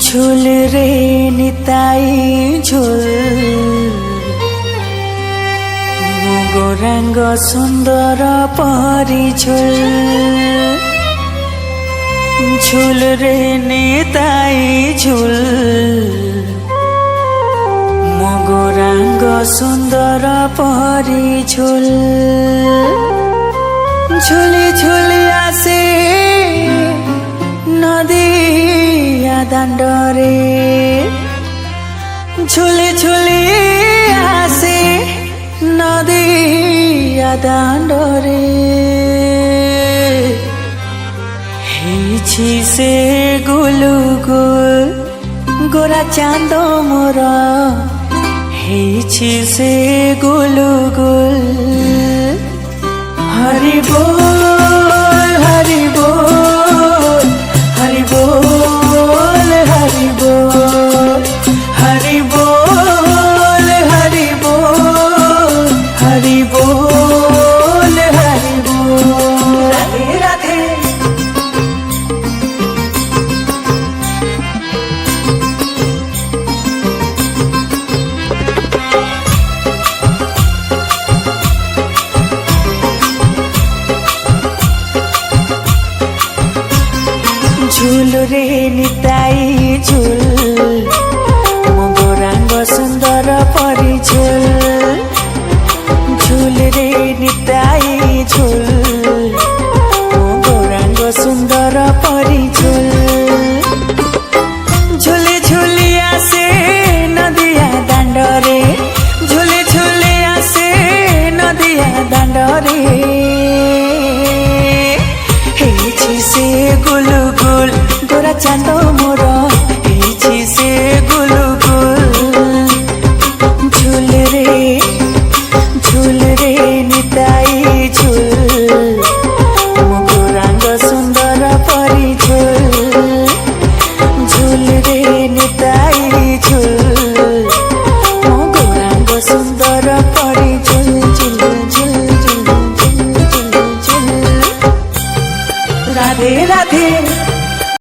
झुल रे निताई झुल गोरांग सुंदर परी झुल झुल रे निताई झुल गोरांग सुंदर परी झुल झुली झुली आसे नदिया दांडरे झुली झुली आसे नदिया दांडरे हिछि से गुलुगुल गोरा चांद मोर हिछि से गुलुगुल हरि बोल हरि बोल हरि बोल हरि बोल हरि बोल हरि बोल हरि बोल हरि बोल राधे राधे झुल रे निताई झुल गोरांग सुंदर परी झुल झुल रे निताई झुल गोरांग सुंदर परी झुल झुली झुली आसे नदिया दांडरे झुली झुली आसे नदिया दांडरे हिछि से गुलुगुल गोरा चांद मोर हिछि से गुलुगुल झुल रे निताई झुल